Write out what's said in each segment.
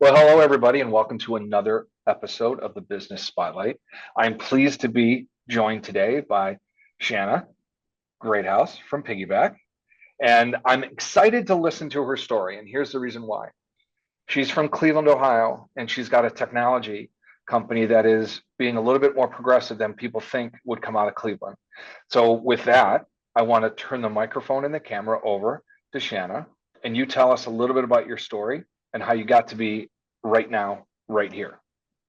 Well, hello, everybody, and welcome to another episode of the Business Spotlight. I'm pleased to be joined today by Shanna Greathouse from PigyBak, and I'm excited to listen to her story. And here's the reason why. She's from Cleveland, Ohio, and she's got a technology company that is being a little bit more progressive than people think would come out of Cleveland. So, with that, I want to turn the microphone and the camera over to Shanna, and you tell us a little bit about your story and how you got to be right now, right here.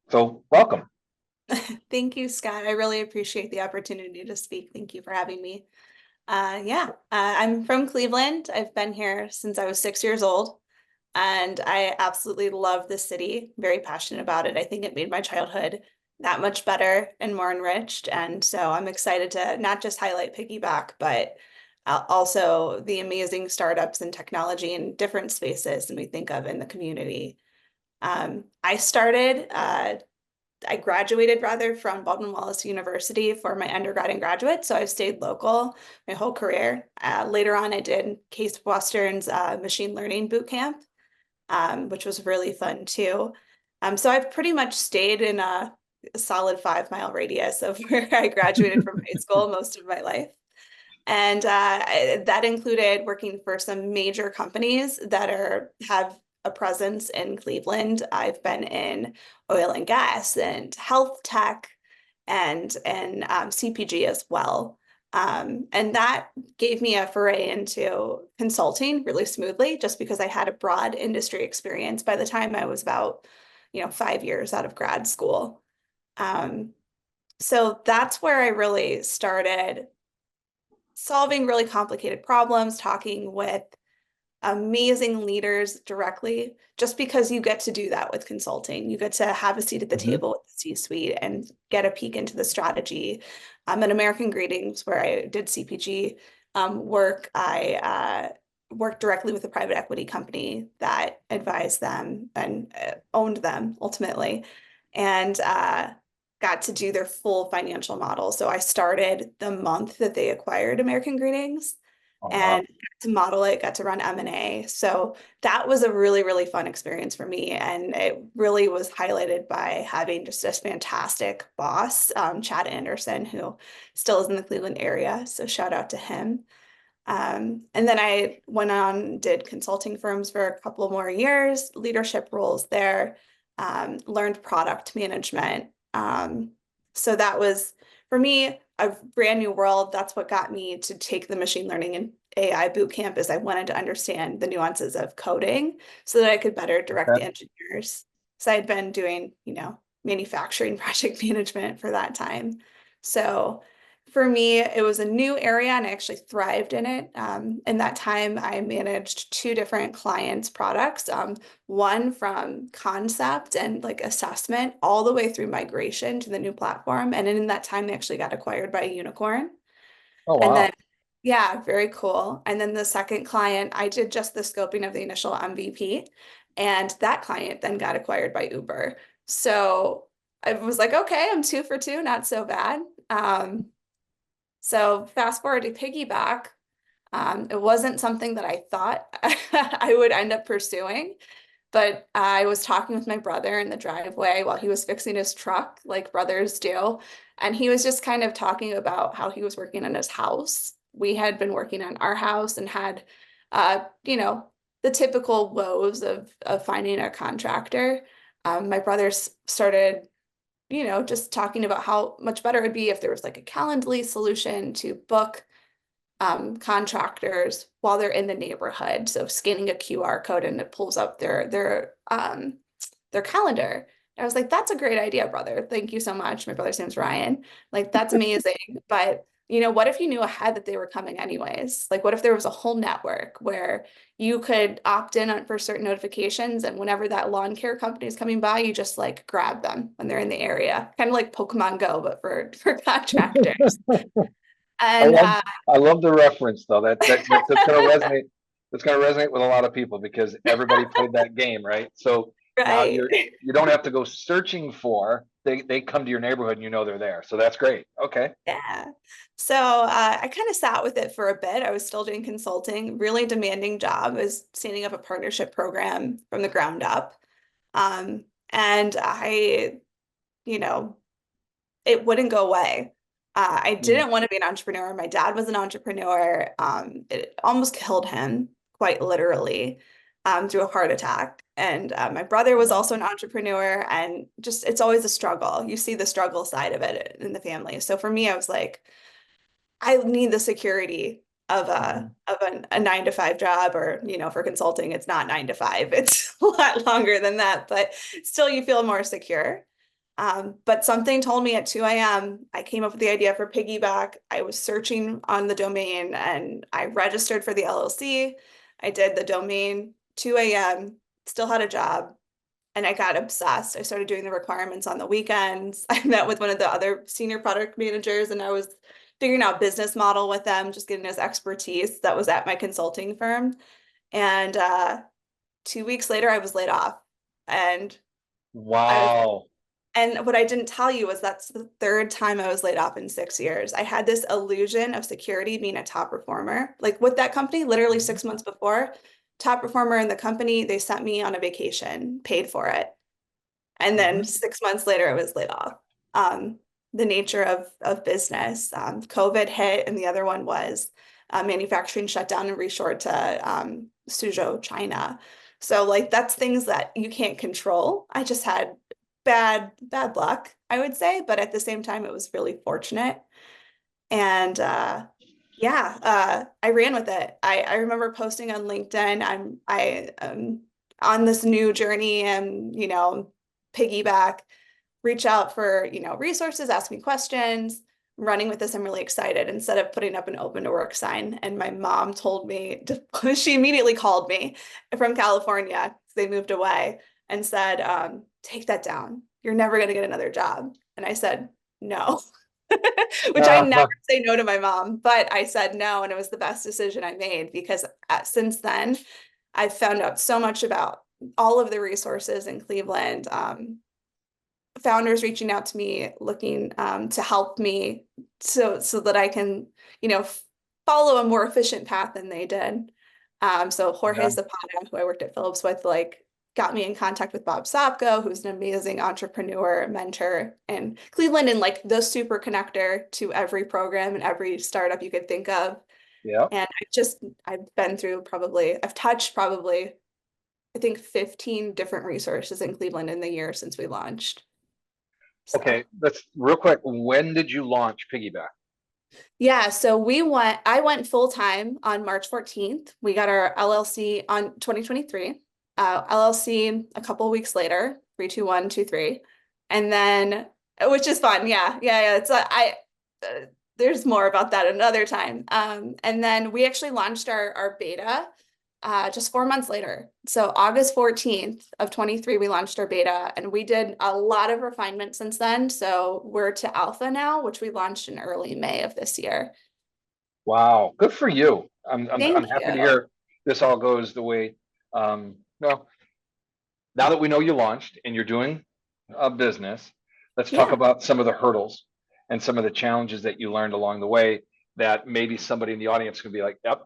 So, welcome. Thank you, Scott. I really appreciate the opportunity to speak. Thank you for having me. I'm from Cleveland. I've been here since I was 6 years old, and I absolutely love the city. Very passionate about it. I think it made my childhood that much better and more enriched. And so I'm excited to not just highlight PigyBak, but also the amazing startups and technology in different spaces than we think of in the community. I started I graduated rather from Baldwin Wallace University for my undergrad and graduate, so I've stayed local my whole career. Later on, I did Case Western's machine learning boot camp, which was really fun too. So I've pretty much stayed in a solid 5 mile radius of where I graduated from high school most of my life. And that included working for some major companies that have a presence in Cleveland. I've been in oil and gas and health tech and CPG as well. And that gave me a foray into consulting really smoothly, just because I had a broad industry experience by the time I was about, 5 years out of grad school. Um, so that's where I really started solving really complicated problems, talking with amazing leaders directly, just because you get to do that with consulting. You get to have a seat at the Mhm. table with the C-suite and get a peek into the strategy. At American Greetings, where I did CPG work, I worked directly with a private equity company that advised them and owned them ultimately. And got to do their full financial model. So I started the month that they acquired American Greetings Oh, and wow. got to model it, got to run M&A. So that was a really, really fun experience for me. And it really was highlighted by having just a fantastic boss, Chad Anderson, who still is in the Cleveland area. So shout out to him. And then I went on, did consulting firms for a couple more years, leadership roles there, learned product management. So that was, for me, a brand new world. That's what got me to take the machine learning and AI boot camp, is I wanted to understand the nuances of coding so that I could better direct the Okay. engineers. So I had been doing, manufacturing project management for that time. So for me, it was a new area and I actually thrived in it. In that time, I managed two different clients' products, one from concept and like assessment all the way through migration to the new platform. And in that time, they actually got acquired by a unicorn. Oh, And then, wow. yeah, very cool. And then the second client, I did just the scoping of the initial MVP, and that client then got acquired by Uber. So I was like, okay, I'm two for two, not so bad. So fast forward to PigyBak. It wasn't something that I thought I would end up pursuing, but I was talking with my brother in the driveway while he was fixing his truck, like brothers do. And he was just kind of talking about how he was working on his house. We had been working on our house and had, uh, you know, the typical woes of finding a contractor. My brother started just talking about how much better it would be if there was like a Calendly solution to book contractors while they're in the neighborhood. So scanning a QR code and it pulls up their calendar. I was like, that's a great idea, brother. Thank you so much. My brother's name's Ryan. Like, that's amazing. But what if you knew ahead that they were coming anyways? Like, what if there was a whole network where you could opt in for certain notifications, and whenever that lawn care company is coming by, you just like grab them when they're in the area, kind of like Pokemon Go, but for contractors. I And love I love the reference though. That's gonna resonate. That's gonna resonate with a lot of people because everybody played that game, right? So now right. you don't have to go searching for. They come to your neighborhood and you know they're there. So that's great. Okay. Yeah. So I kind of sat with it for a bit. I was still doing consulting, really demanding job. I was standing up a partnership program from the ground up. And you know, it wouldn't go away. I Mm. didn't want to be an entrepreneur. My dad was an entrepreneur. It almost killed him, quite literally, through a heart attack. And my brother was Wow. also an entrepreneur, and just it's always a struggle. You see the struggle side of it in the family. So for me, I was like, I need the security of Mhm. a 9 to 5 job, or for consulting, it's not 9 to 5. It's a lot longer than that, but still you feel more secure. But something told me at 2 a.m. I came up with the idea for PigyBak. I was searching on the domain and I registered for the LLC. I did the domain 2 a.m., still had a job, and I got obsessed. I started doing the requirements on the weekends. I met with one of the other senior product managers and I was figuring out business model with them, just getting his expertise that was at my consulting firm. And 2 weeks later, I was laid off. And I was, Wow. and what I didn't tell you was that's the third time I was laid off in 6 years. I had this illusion of security being a top performer. Like with that company, literally Mhm. 6 months before, top performer in the company, they sent me on a vacation, paid for it. And then Mhm. 6 months later, I was laid off. Um, the nature of business, COVID hit, and the other one was manufacturing shut down and reshored to Suzhou, China. So like that's things that you can't control. I just had bad luck, I would say, but at the same time, it was really fortunate. And yeah, I ran with it. I remember posting on LinkedIn, I on this new journey, and PigyBak, reach out for resources, ask me questions. I'm running with this. I'm really excited. Instead of putting up an open to work sign, and my mom told me she immediately called me from California. They moved away and said, take that down. You're never going to get another job. And I said, no. Which I never say no to my mom, but I said no, and it was the best decision I made because since then I've found out so much about all of the resources in Cleveland. Founders reaching out to me, looking to help me, so that I can, follow a more efficient path than they did. So Jorge Yeah. Zapata, who I worked at Phillips with, like got me in contact with Bob Sopko, who's an amazing entrepreneur, mentor in Cleveland, and like the super connector to every program and every startup you could think of. Yeah. And I've touched probably, I think 15 different resources in Cleveland in the year since we launched. So Okay. Let's real quick. When did you launch PigyBak? yeah, so I went full time on March 14th. We got our LLC on 2023. LLC a couple of weeks later, 32123. And then, which is fun. Yeah. It's there's more about that another time. And then we actually launched our beta just 4 months later. So August 14th of 23, we launched our beta, and we did a lot of refinement since then. So we're to alpha now, which we launched in early May of this year. Wow. Good for you. I'm Thank happy to you. hear this all goes the way. Well, now that we know you launched and you're doing a business, let's talk Yeah. about some of the hurdles and some of the challenges that you learned along the way that maybe somebody in the audience could be like, yep,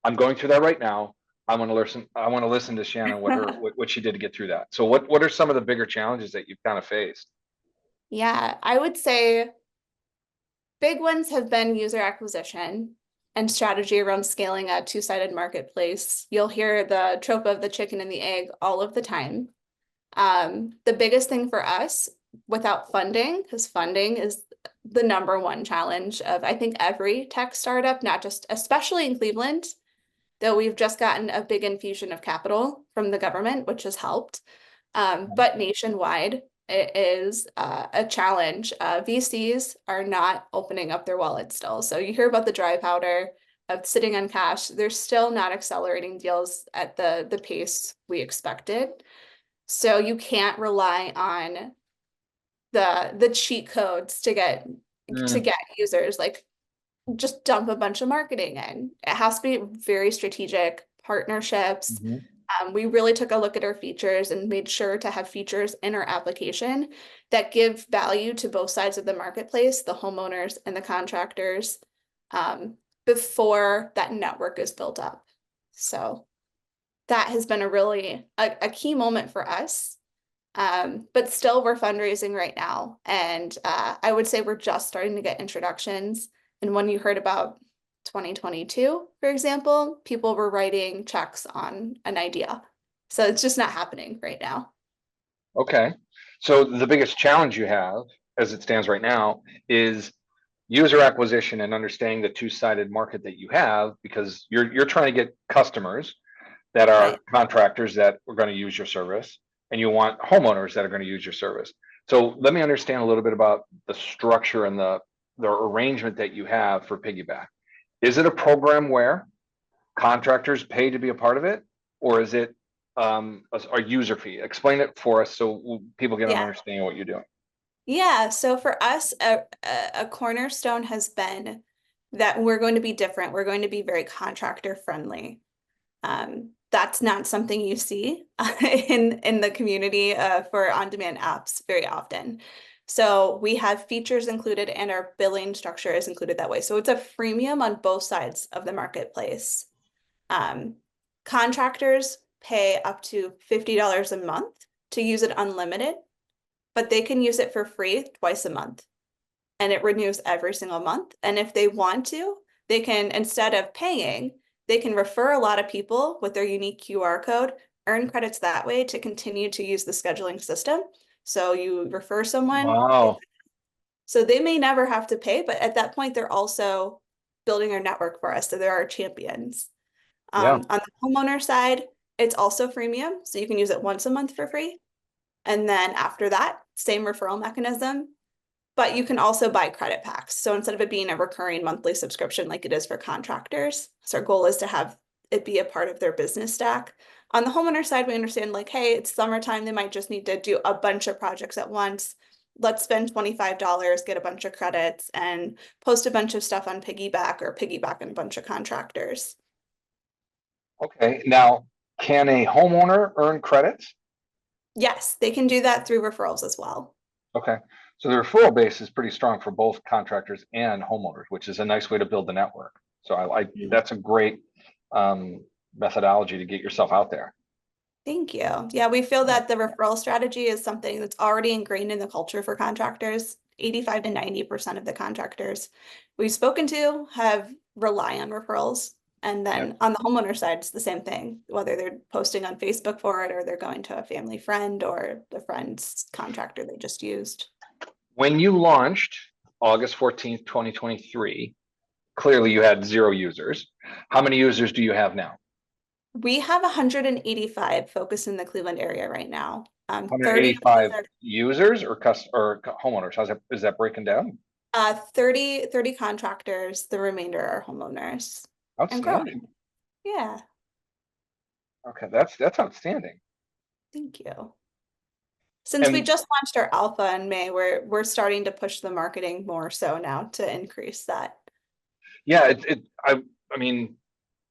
I'm going through that right now. I want to listen to Shannon what she did to get through that. So what are some of the bigger challenges that you've kind of faced? Yeah, I would say big ones have been user acquisition and strategy around scaling a two-sided marketplace. You'll hear the trope of the chicken and the egg all of the time. The biggest thing for us without funding, because funding is the number one challenge of I think every tech startup, not just especially in Cleveland, though we've just gotten a big infusion of capital from the government, which has helped. But nationwide, it is a challenge. VCs are not opening up their wallets still. So you hear about the dry powder of sitting on cash. They're still not accelerating deals at the pace we expected. So you can't rely on the cheat codes to Mm, get users. Like just dump a bunch of marketing in. It has to be very strategic partnerships. mhm, We really took a look at our features and made sure to have features in our application that give value to both sides of the marketplace, the homeowners and the contractors, um, before that network is built up. So that has been a key moment for us. But still we're fundraising right now. And I would say we're just starting to get introductions. And when you heard about 2022, for example, people were writing checks on an idea. So it's just not happening right now. Okay. So the biggest challenge you have as it stands right now is user acquisition and understanding the two-sided market that you have, because you're trying to get customers that Right. are contractors that are going to use your service, and you want homeowners that are going to use your service. So let me understand a little bit about the structure and the arrangement that you have for PigyBak. Is it a program where contractors pay to be a part of it, or is it a user fee? Explain it for us so people get an Yeah. understanding of what you're doing. Yeah. So for us, a cornerstone has been that we're going to be different. We're going to be very contractor friendly. That's not something you see in the community for on-demand apps very often. So we have features included and our billing structure is included that way. So it's a freemium on both sides of the marketplace. Um, Contractors pay up to $50 a month to use it unlimited, but they can use it for free twice a month and it renews every single month. And if they want to, they can, instead of paying, they can refer a lot of people with their unique QR code, earn credits that way to continue to use the scheduling system. So you refer someone, Wow. so they may never have to pay, but at that point, they're also building our network for us. So they're our champions. Yeah. On the homeowner side, it's also freemium. So you can use it once a month for free. And then after that, same referral mechanism. But you can also buy credit packs. So instead of it being a recurring monthly subscription like it is for contractors, so our goal is to have it be a part of their business stack. On the homeowner side, we understand like, hey, it's summertime. They might just need to do a bunch of projects at once. Let's spend $25, get a bunch of credits, and post a bunch of stuff on PigyBak or piggyback on a bunch of contractors. Okay. Now, can a homeowner earn credits? Yes, they can do that through referrals as well. Okay. So the referral base is pretty strong for both contractors and homeowners, which is a nice way to build the network. So that's a great um, methodology to get yourself out there. Thank you. Yeah, we feel that the referral strategy is something that's already ingrained in the culture for contractors. 85 to 90% of the contractors we've spoken to have rely on referrals. And Yeah. then on the homeowner side, it's the same thing, whether they're posting on Facebook for it or they're going to a family friend or the friend's contractor they just used. When you launched August 14th, 2023, clearly you had 0 users. How many users do you have now? We have 185 focused in the Cleveland area right now. 30 of those 185 are users or homeowners? Is that breaking down? 30 contractors, the remainder are homeowners and growing. Outstanding. Yeah, Okay, that's outstanding. thank you. Since we And just launched our alpha in May, we're starting to push the marketing more so now to increase that. yeah, I mean,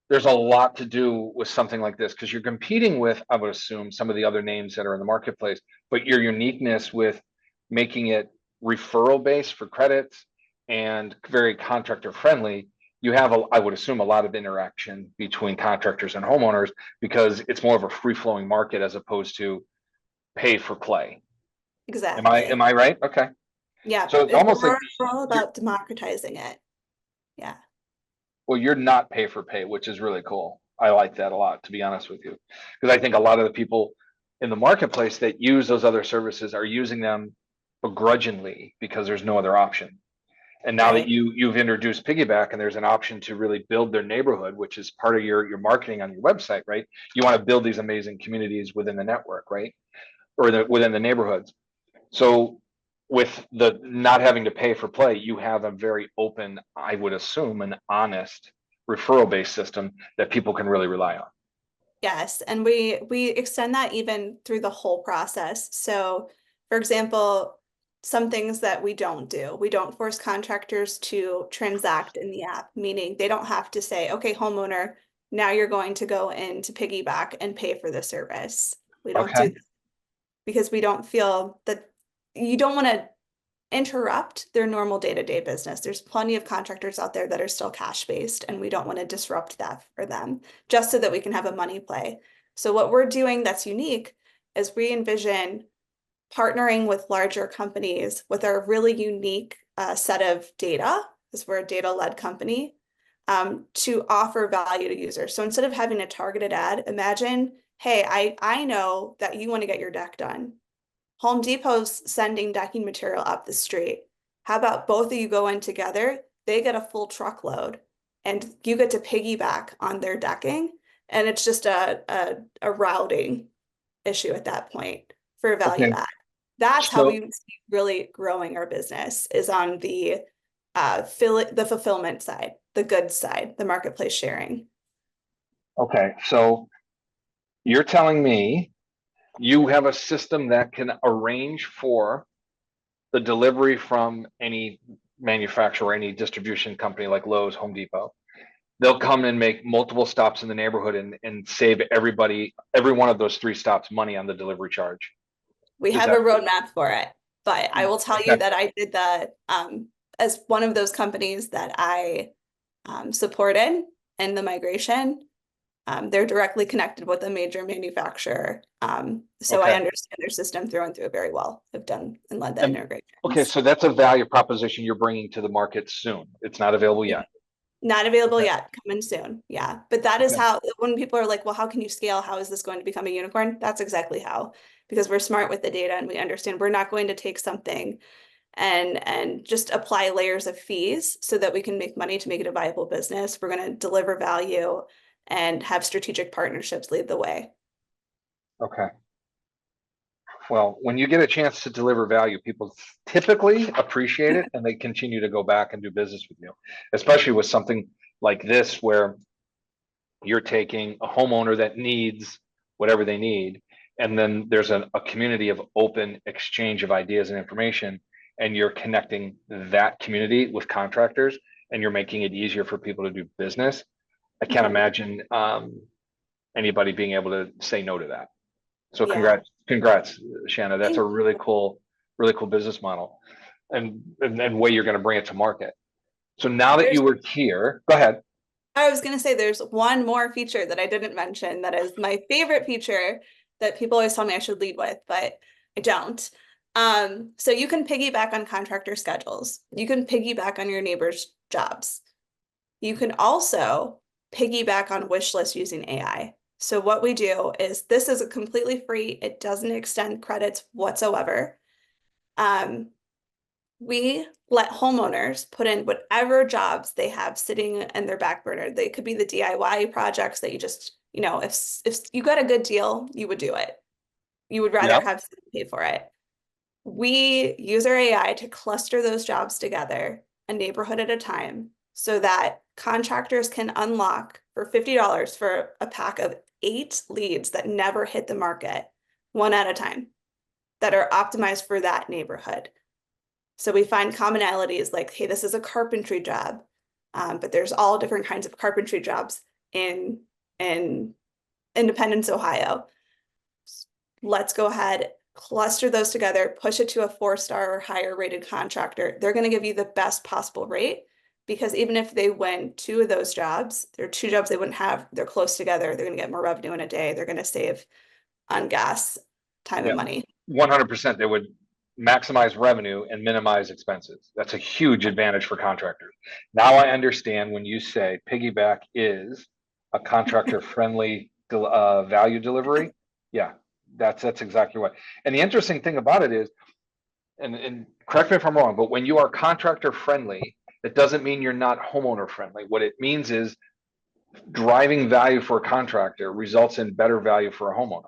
there's a lot to do with something like this because you're competing with, I would assume, some of the other names that are in the marketplace, but your uniqueness with making it referral based for credits and very contractor friendly, you have, I would assume, a lot of interaction between contractors and homeowners because it's more of a free flowing market as opposed to pay for play. Am Exactly. I right? Okay. Yeah, So it's almost like we're all you're about democratizing it. Yeah. well, you're not pay for pay, which is really cool. I like that a lot, to be honest with you, because I think a lot of the people in the marketplace that use those other services are using them begrudgingly because there's no other option. And now that Right. you've introduced PigyBak and there's an option to really build their neighborhood, which is part of your marketing on your website, right? You want to build these amazing communities within the network, right? Or within the neighborhoods. So with the not having to pay for play, you have a very open, I would assume, an honest referral based system that people can really rely on. Yes, and we extend that even through the whole process. So, for example, some things that we don't do, we don't force contractors to transact in the app, meaning they don't have to say, okay, homeowner, now you're going to go into PigyBak and pay for the service. We don't do Okay. that because we don't feel that you don't want to interrupt their normal day-to-day business. There's plenty of contractors out there that are still cash-based, and we don't want to disrupt that for them just so that we can have a money play. So what we're doing that's unique is we envision partnering with larger companies with our really unique set of data, because we're a data-led company, to offer value to users. So instead of having a targeted ad, imagine, hey, I know that you want to get your deck done. Home Depot's sending decking material up the street. How about both of you go in together? They get a full truckload and you get to piggyback on their decking. And it's just a routing issue at that point for value Okay. add. That's how So, we see really growing our business is on the the fulfillment side, the goods side, the marketplace sharing. okay. So you're telling me you have a system that can arrange for the delivery from any manufacturer, any distribution company like Lowe's, Home Depot. They'll come and make multiple stops in the neighborhood and save everybody, every one of those 3 stops, money on the delivery charge. We Is have a that roadmap for it, but I will tell you okay? that I did that as one of those companies that I supported in the migration. They're directly connected with a major manufacturer. So I Okay. understand their system through and through very well. I've done and led the And okay, integrations. so that's a value proposition you're bringing to the market soon. It's not available yet. Not available Okay. yet, coming soon. Yeah. But that is Okay. how, when people are like, well, how can you scale? How is this going to become a unicorn? That's exactly how, because we're smart with the data and we understand we're not going to take something and just apply layers of fees so that we can make money to make it a viable business. We're going to deliver value and have strategic partnerships lead the way. Okay. Well, when you get a chance to deliver value, people typically appreciate it and they continue to go back and do business with you, especially with something like this where you're taking a homeowner that needs whatever they need, and then there's a community of open exchange of ideas and information, and you're connecting that community with contractors, and you're making it easier for people to do business. I can't Mhm. imagine anybody being able to say no to that. So Yeah. congrats, Shanna. That's a Thank- really cool business model, and way you're going to bring it to market. So now that There's you were here, go ahead. I was going to say there's one more feature that I didn't mention that is my favorite feature that people always tell me I should lead with, but I don't. So you can piggyback on contractor schedules. You can piggyback on your neighbor's jobs. You can also piggyback on wish lists using AI. So what we do is this is completely free. It doesn't extend credits whatsoever. Um, we let homeowners put in whatever jobs they have sitting in their back burner. They could be the DIY projects that you just, if you got a good deal, you would do it. You would rather Yeah. have someone pay for it. We use our AI to cluster those jobs together, a neighborhood at a time, so that contractors can unlock for $50 for a pack of 8 leads that never hit the market, one at a time, that are optimized for that neighborhood. So we find commonalities like, hey, this is a carpentry job, but there's all different kinds of carpentry jobs in Independence, Ohio. Let's go ahead, cluster those together, push it to a 4-star or higher rated contractor. They're going to give you the best possible rate because even if they win 2 of those jobs, there are 2 jobs they wouldn't have. They're close together. They're going to get more revenue in a day. They're going to save on gas, time, Yeah. and money. 100%. They would maximize revenue and minimize expenses. That's a huge advantage for contractors. Now I understand when you say PigyBak is a contractor friendly value delivery. Yeah, that's exactly right. And the interesting thing about it is, and correct me if I'm wrong, but when you are contractor friendly, it doesn't mean you're not homeowner friendly. What it means is driving value for a contractor results in better value for a homeowner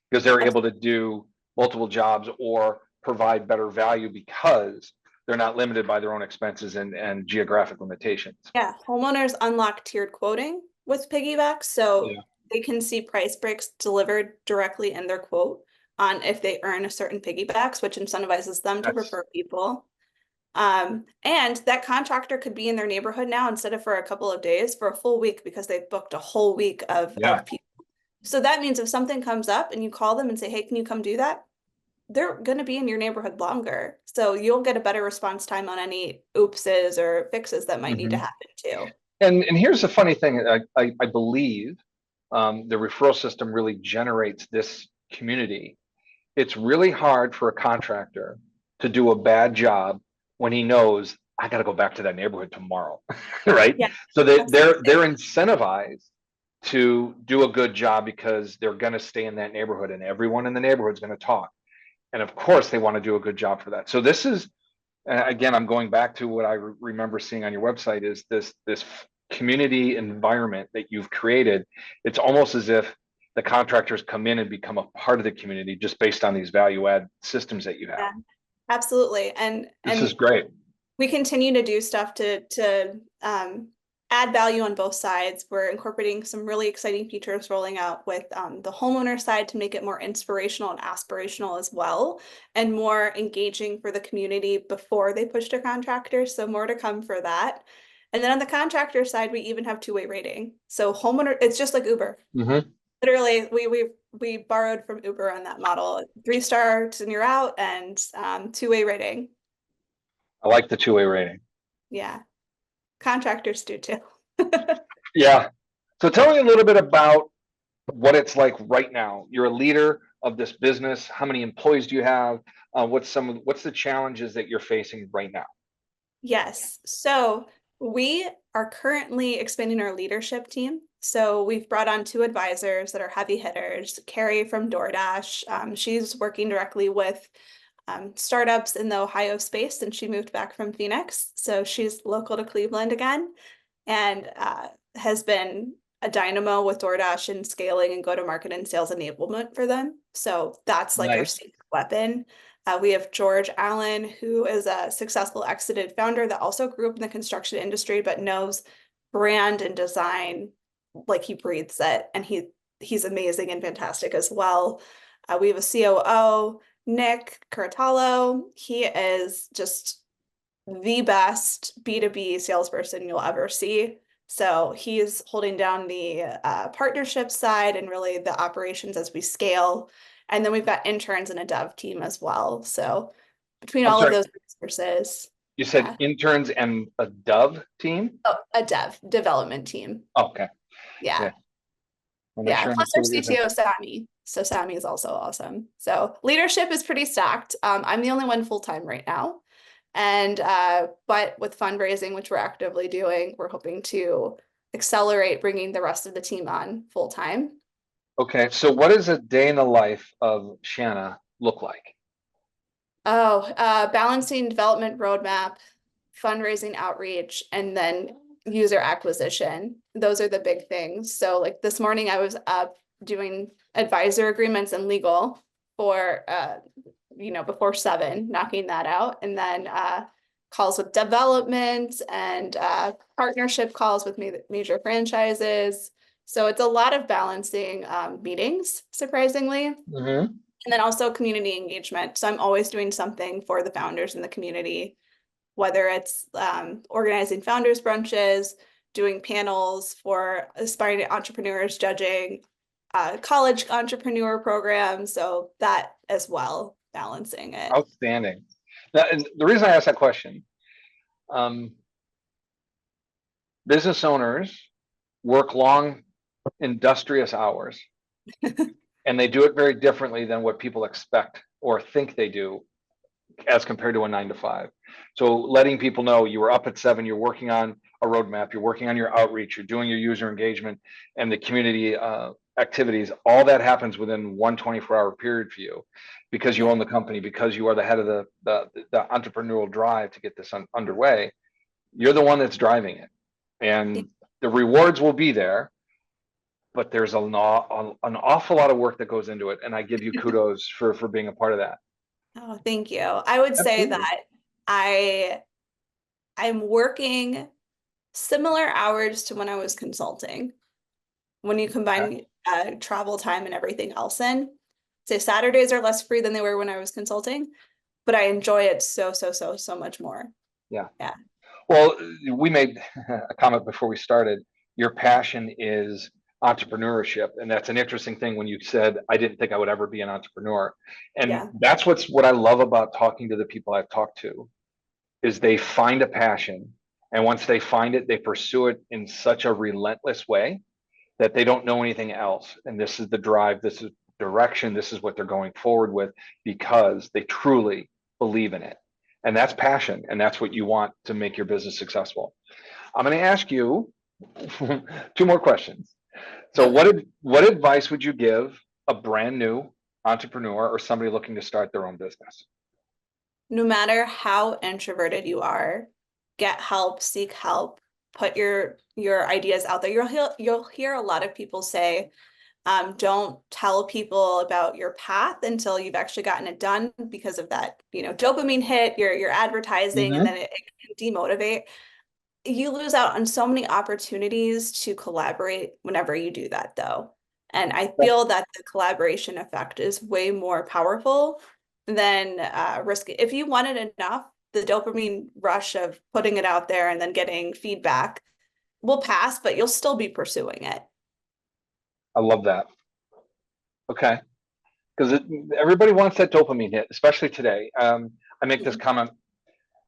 because they're able to do multiple jobs or provide better value because they're not limited by their own expenses and geographic limitations. Yeah, homeowners unlock tiered quoting with PigyBak, so Yeah. they can see price breaks delivered directly in their quote on if they earn a certain piggybacks, which incentivizes them to That's refer people. And that contractor could be in their neighborhood now instead of for a couple of days, for a full week because they've booked a whole week yeah. of people. So that means if something comes up and you call them and say, hey, can you come do that? They're going to be in your neighborhood longer. So you'll get a better response time on any oopses or fixes that might need to Hmm. happen too. And here's the funny thing. I believe the referral system really generates this community. it's really hard for a contractor to do a bad job when he knows I got to go back to that neighborhood tomorrow, right? Yeah, So they're absolutely. incentivized to do a good job because they're going to stay in that neighborhood and everyone in the neighborhood is going to talk. And of course, they want to do a good job for that. So this is, again, I'm going back to what I remember seeing on your website is this community environment that you've created. It's almost as if the contractors come in and become a part of the community just based on these value add systems that you have. Yeah, absolutely. This is And great. we continue to do stuff to add value on both sides. We're incorporating some really exciting features rolling out with the homeowner side to make it more inspirational and aspirational as well, and more engaging for the community before they push to contractors. So more to come for that. And then on the contractor side, we even have two-way rating. So homeowner, it's just like Uber. Mm-hmm. Literally, we borrowed from Uber on that model. 3 stars and you're out, and two-way rating. I like the two-way rating. Yeah, contractors do too. Yeah. So tell me a little bit about what it's like right now. You're a leader of this business. How many employees do you have? What's the challenges that you're facing right now? Yes. So we are currently expanding our leadership team. So we've brought on 2 advisors that are heavy hitters. Carrie from DoorDash, she's working directly with startups in the Ohio space, and she moved back from Phoenix. So she's local to Cleveland again, and has been a dynamo with DoorDash and scaling and go-to-market and sales enablement for them. So that's like our Nice. secret weapon. We have George Allen, who is a successful exited founder that also grew up in the construction industry, but knows brand and design like he breathes it. And he's amazing and fantastic as well. We have a COO, Nick Curtalo. He is just the best B2B salesperson you'll ever see. So he's holding down the partnership side and really the operations as we scale. And then we've got interns and a dev team as well. So between I'm all of sorry. those resources, You said yeah. interns and a Dove team? Oh, a dev development team. Okay. Yeah. Yeah. I'll make Yeah. sure I Plus our understood what you're saying. CTO, Sami. So Sami is also awesome. So leadership is pretty stacked. I'm the only one full-time right now. And but with fundraising, which we're actively doing, we're hoping to accelerate bringing the rest of the team on full time. Okay. So what does a day in the life of Shanna look like? Oh, balancing development roadmap, fundraising outreach, and then user acquisition. Those are the big things. So like this morning I was up doing advisor agreements and legal for before 7, knocking that out. And then calls with development and partnership calls with major franchises. So it's a lot of balancing meetings, surprisingly. Mm-hmm. And then also community engagement. So I'm always doing something for the founders in the community, whether it's organizing founders brunches, doing panels for aspiring entrepreneurs, judging college entrepreneur programs. So that as well, balancing it. Outstanding. Now, and the reason I asked that question, um, business owners work long, industrious hours, and they do it very differently than what people expect or think they do as compared to a 9 to 5. So letting people know you were up at 7, you're working on a roadmap, you're working on your outreach, you're doing your user engagement and the community activities, all that happens within one 24-hour period for you because you Yeah. own the company, because you are the head of the entrepreneurial drive to get this underway. You're the one that's driving it. And the rewards will be there, but there's an awful lot of work that goes into it. And I give you kudos for being a part of that. Oh, thank you. I would say Absolutely. that I I'm working similar hours to when I was consulting. When you Okay. combine travel time and everything else in, say Saturdays are less free than they were when I was consulting, but I enjoy it so much more. Yeah. Yeah. Well, we made a comment before we started. Your passion is entrepreneurship, and that's an interesting thing when you said, I didn't think I would ever be an entrepreneur. And Yeah. that's what I love about talking to the people I've talked to is they find a passion, and once they find it, they pursue it in such a relentless way that they don't know anything else. And this is the drive. This is direction. This is what they're going forward with because they truly believe in it. And that's passion. And that's what you want to make your business successful. I'm going to ask you two more questions. So what advice would you give a brand new entrepreneur or somebody looking to start their own business? No matter how introverted you are, get help, seek help, put your ideas out there. You'll hear a lot of people say, don't tell people about your path until you've actually gotten it done because of that, dopamine hit, your advertising, and then it can demotivate. You lose out on so many opportunities to collaborate whenever you do that, though. And I feel that the collaboration effect is way more powerful than risk. If you want it enough, the dopamine rush of putting it out there and then getting feedback will pass, but you'll still be pursuing it. I love that. Okay. Because everybody wants that dopamine hit, especially today. I make this comment.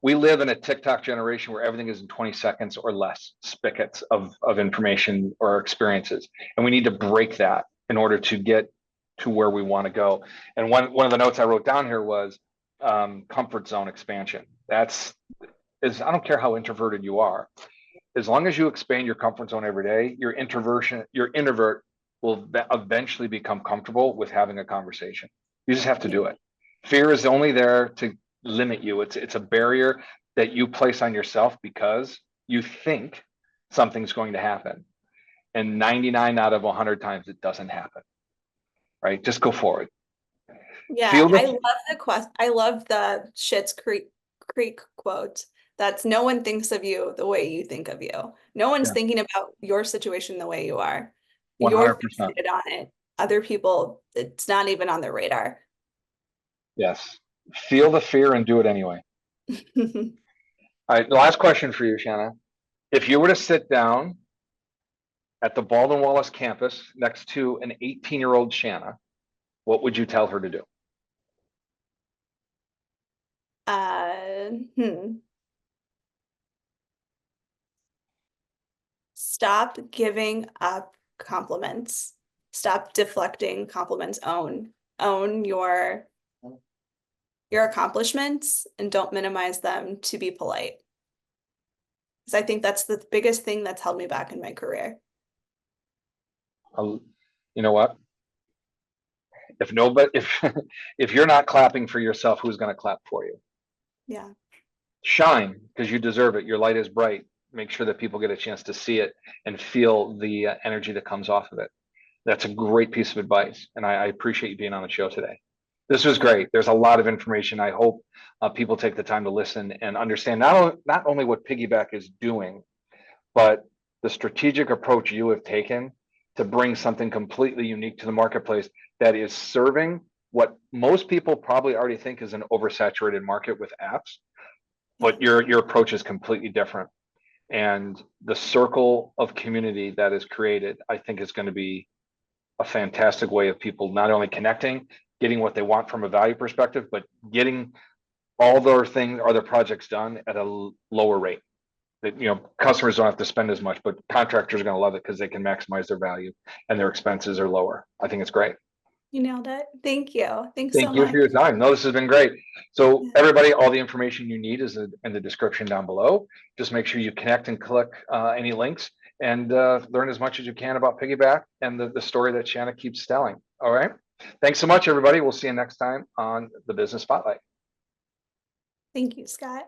We live in a TikTok generation where everything is in 20 seconds or less spigots of information or experiences. And we need to break that in order to get to where we want to go. And one of the notes I wrote down here was comfort zone expansion. I don't care how introverted you are. As long as you expand your comfort zone every day, your introvert will eventually become comfortable with having a conversation. You just have to do it. Fear is only there to limit you. It's a barrier that you place on yourself because you think something's going to happen. And 99 out of 100 times it doesn't happen. Right? Just go forward. Yeah, I love the Schitt's Creek quote. That's no one thinks of you the way you think of you. No one's thinking about your situation the way you are. 100%. You're fixated on it. Other people, it's not even on their radar. Yes. Feel the fear and do it anyway. All right. The last question for you, Shanna. If you were to sit down at the Baldwin Wallace campus next to an 18-year-old Shanna, what would you tell her to do? Stop giving up compliments. Stop deflecting compliments. Own your accomplishments and don't minimize them to be polite. Because I think that's the biggest thing that's held me back in my career. You know what? If you're not clapping for yourself, who's going to clap for you? Yeah. Shine because you deserve it. Your light is bright. Make sure that people get a chance to see it and feel the energy that comes off of it. That's a great piece of advice. And I appreciate you being on the show today. This was great. There's a lot of information. I hope people take the time to listen and understand not only what PigyBak is doing, but the strategic approach you have taken to bring something completely unique to the marketplace that is serving what most people probably already think is an oversaturated market with apps. But your approach is completely different. And the circle of community that is created, I think, is going to be a fantastic way of people not only connecting, getting what they want from a value perspective, but getting all their things or their projects done at a lower rate. That, customers don't have to spend as much, but contractors are going to love it because they can maximize their value and their expenses are lower. I think it's great. You nailed it. Thank you. Thanks Thank so you much. for your time. No, this has been great. So everybody, all the information you need is in the description down below. Just make sure you connect and click any links and learn as much as you can about PigyBak and the story that Shanna keeps telling. All right. Thanks so much, everybody. We'll see you next time on the Business Spotlight. Thank you, Scott.